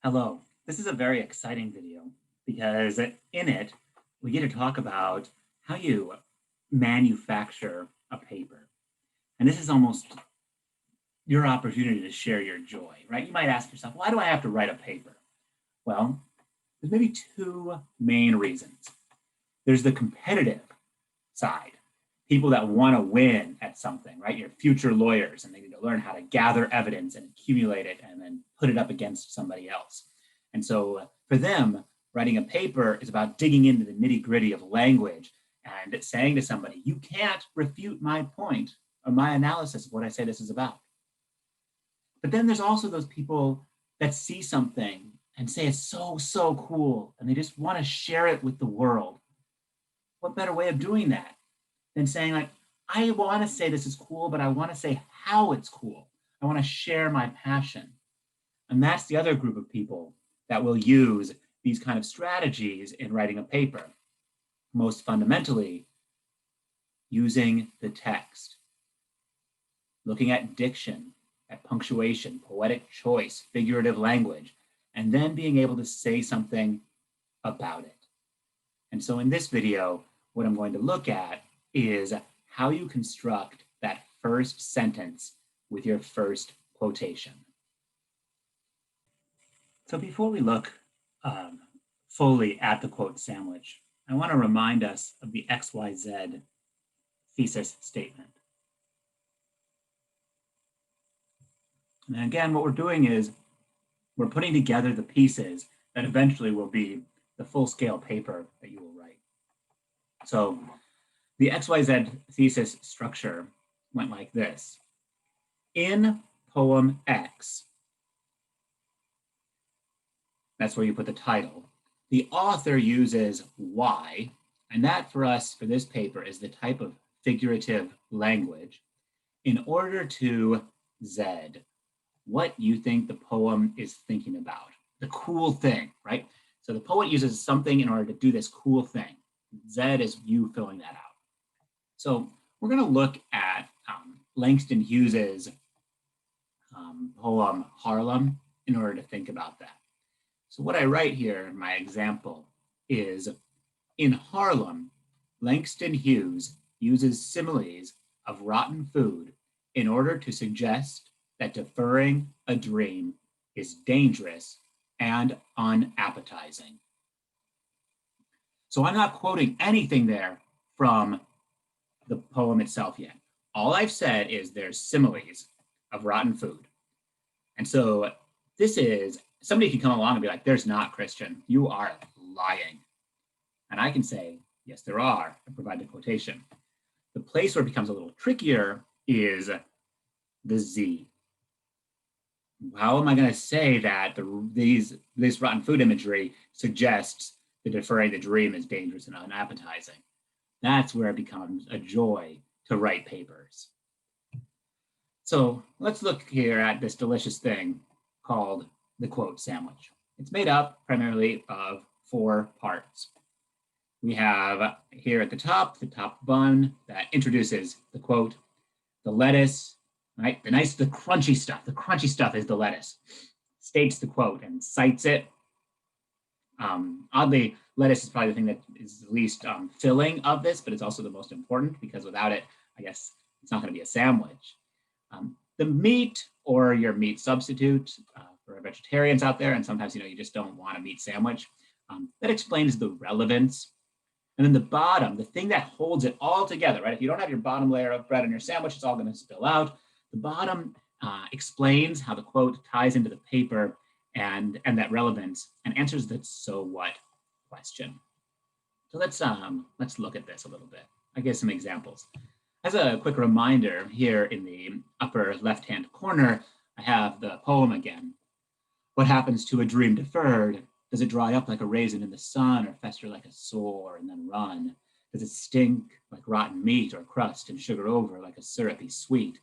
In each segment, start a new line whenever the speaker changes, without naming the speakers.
Hello, this is a very exciting video because in it, we get to talk about how you manufacture a paper. And this is almost your opportunity to share your joy, right? You might ask yourself, why do I have to write a paper? Well, there's maybe two main reasons. There's the competitive side, people that want to win at something, right? Your future lawyers, and they need to learn how to gather evidence and accumulate it and then put it up against somebody else. And so for them, writing a paper is about digging into the nitty gritty of language and saying to somebody, you can't refute my point or my analysis of what I say this is about. But then there's also those people that see something and say it's so cool, and they just want to share it with the world. What better way of doing that than saying, like, I want to say this is cool, but I want to say how it's cool. I want to share my passion. And that's the other group of people that will use these kind of strategies in writing a paper. Most fundamentally, using the text, looking at diction, at punctuation, poetic choice, figurative language, and then being able to say something about it. And so in this video, what I'm going to look at is how you construct that first sentence with your first quotation. So before we look fully at the quote sandwich, I want to remind us of the XYZ thesis statement. And again, what we're doing is we're putting together the pieces that eventually will be the full-scale paper that you will write. So the XYZ thesis structure went like this. In poem X, that's where you put the title, the author uses Y, and that for us, for this paper, is the type of figurative language in order to Z, what you think the poem is thinking about, the cool thing, right? So the poet uses something in order to do this cool thing. Z is you filling that out. So we're going to look at Langston Hughes's poem Harlem in order to think about that. So what I write here in my example is, in Harlem, Langston Hughes uses similes of rotten food in order to suggest that deferring a dream is dangerous and unappetizing. So I'm not quoting anything there from the poem itself yet. All I've said is there's similes of rotten food. And so this is, somebody can come along and be like, there's not, Christian, you are lying. And I can say, yes, there are, and provide the quotation. The place where it becomes a little trickier is the Z. How am I going to say that this rotten food imagery suggests that deferring the dream is dangerous and unappetizing? That's where it becomes a joy to write papers. So let's look here at this delicious thing called the quote sandwich. It's made up primarily of 4 parts. We have here at the top bun that introduces the quote, the lettuce, right? The crunchy stuff. The crunchy stuff is the lettuce. States the quote and cites it. Oddly, lettuce is probably the thing that is the least filling of this, but it's also the most important because without it, I guess it's not going to be a sandwich. The meat or your meat substitute for vegetarians out there, and sometimes you just don't want a meat sandwich, that explains the relevance. And then the bottom, the thing that holds it all together, right? If you don't have your bottom layer of bread on your sandwich, it's all going to spill out. The bottom explains how the quote ties into the paper and that relevance and answers the so what question. So let's look at this a little bit. I give some examples. As a quick reminder, here in the upper left-hand corner, I have the poem again. What happens to a dream deferred? Does it dry up like a raisin in the sun or fester like a sore and then run? Does it stink like rotten meat or crust and sugar over like a syrupy sweet?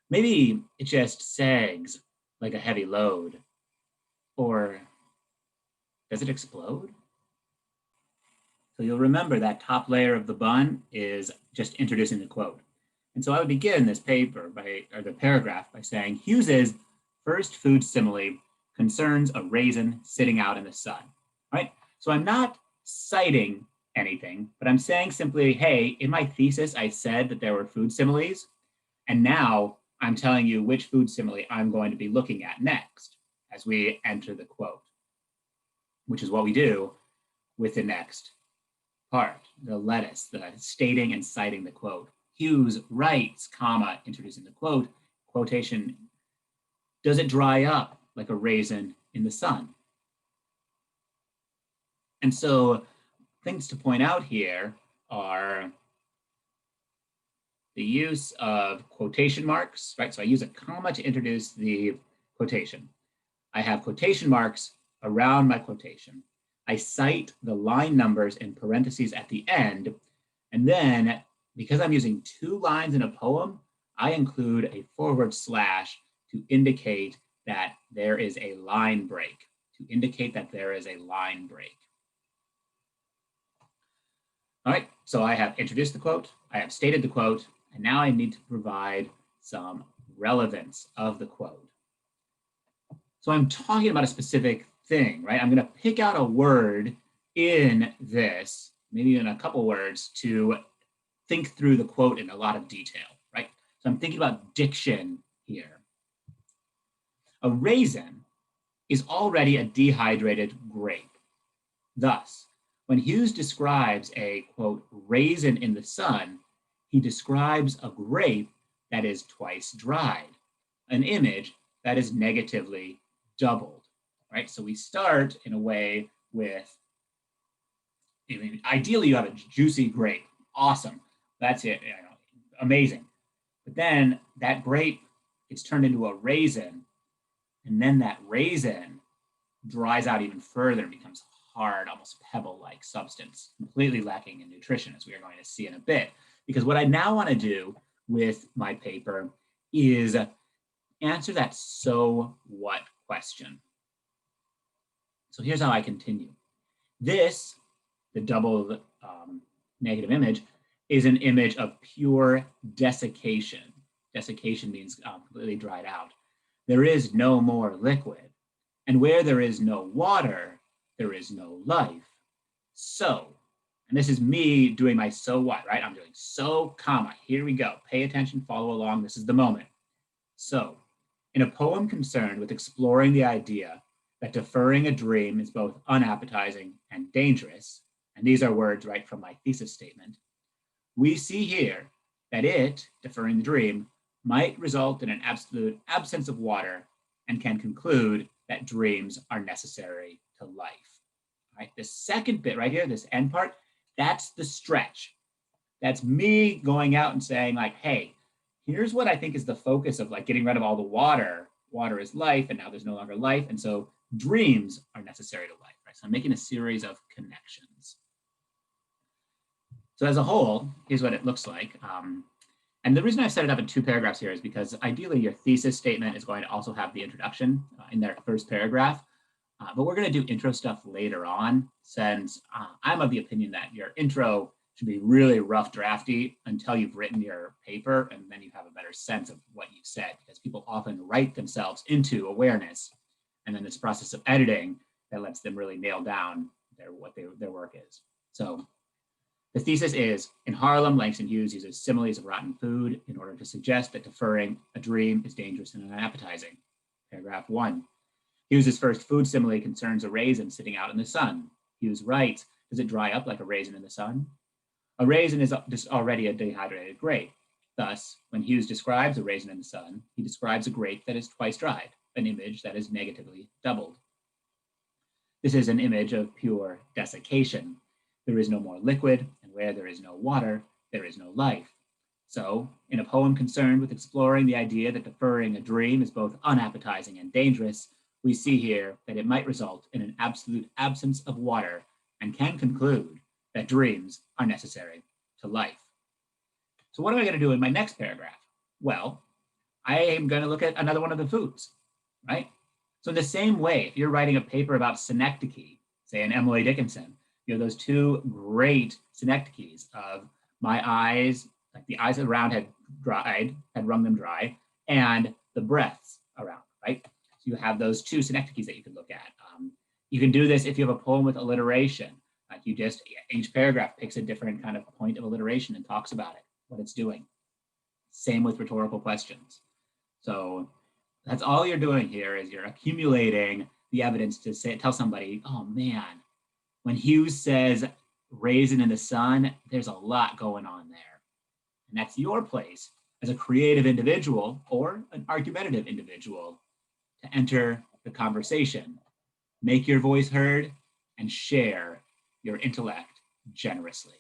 Maybe it just sags like a heavy load. Or does it explode? So you'll remember that top layer of the bun is just introducing the quote. And so I would begin this paper the paragraph by saying Hughes's first food simile concerns a raisin sitting out in the sun, right? So I'm not citing anything, but I'm saying simply, hey, in my thesis, I said that there were food similes, and now I'm telling you which food simile I'm going to be looking at next as we enter the quote, which is what we do with the next part, the lettuce, the stating and citing the quote. Hughes writes, comma, introducing the quote, quotation, does it dry up like a raisin in the sun? And so things to point out here are the use of quotation marks, right? So I use a comma to introduce the quotation. I have quotation marks around my quotation. I cite the line numbers in parentheses at the end. And then because I'm using 2 lines in a poem, I include a forward slash to indicate that there is a line break, All right, so I have introduced the quote, I have stated the quote, and now I need to provide some relevance of the quote. So I'm talking about a specific thing, right? I'm going to pick out a word in this, maybe in a couple words, to think through the quote in a lot of detail, right? So I'm thinking about diction here. A raisin is already a dehydrated grape. Thus, when Hughes describes a, quote, raisin in the sun, he describes a grape that is twice dried, an image that is negatively doubled, right? So we start in a way with, I mean, ideally you have a juicy grape, awesome, that's it, you know, amazing. But then that grape gets turned into a raisin, and then that raisin dries out even further and becomes hard, almost pebble-like substance, completely lacking in nutrition, as we are going to see in a bit. Because what I now want to do with my paper is answer that so what question. So here's how I continue. This, the double negative image, is an image of pure desiccation. Desiccation means completely dried out. There is no more liquid. And where there is no water, there is no life. So, and this is me doing my so what, right? I'm doing so, comma, here we go. Pay attention, follow along, this is the moment. So, in a poem concerned with exploring the idea that deferring a dream is both unappetizing and dangerous, and these are words right from my thesis statement, we see here that it, deferring the dream, might result in an absolute absence of water and can conclude that dreams are necessary to life. All right, the second bit right here, this end part, that's the stretch. That's me going out and saying like, hey, here's what I think is the focus of like getting rid of all the water. Water is life, and now there's no longer life. And so dreams are necessary to life, right? So I'm making a series of connections. So as a whole, here's what it looks like. And the reason I've set it up in 2 paragraphs here is because ideally your thesis statement is going to also have the introduction in their first paragraph. But we're going to do intro stuff later on, since I'm of the opinion that your intro should be really rough drafty until you've written your paper, and then you have a better sense of what you've said, because people often write themselves into awareness, and then this process of editing that lets them really nail down their work is. So the thesis is, in Harlem, Langston Hughes uses similes of rotten food in order to suggest that deferring a dream is dangerous and unappetizing. Paragraph 1. Hughes' first food simile concerns a raisin sitting out in the sun. Hughes writes, does it dry up like a raisin in the sun? A raisin is already a dehydrated grape. Thus, when Hughes describes a raisin in the sun, he describes a grape that is twice dried, an image that is negatively doubled. This is an image of pure desiccation. There is no more liquid, and where there is no water, there is no life. So, in a poem concerned with exploring the idea that deferring a dream is both unappetizing and dangerous, we see here that it might result in an absolute absence of water and can conclude that dreams are necessary to life. So what am I going to do in my next paragraph? Well, I am going to look at another one of the foods, right? So in the same way, if you're writing a paper about synecdoche, say in Emily Dickinson, you know, those 2 great synecdoches of my eyes, like the eyes around had dried, had wrung them dry, and the breaths around, right? So you have those two synecdoches that you can look at. You can do this if you have a poem with alliteration. Like you just, each paragraph picks a different kind of point of alliteration and talks about it, what it's doing. Same with rhetorical questions. So that's all you're doing here is you're accumulating the evidence to say, tell somebody, oh man, when Hughes says raisin in the sun, there's a lot going on there. And that's your place as a creative individual or an argumentative individual to enter the conversation, make your voice heard, and share your intellect generously.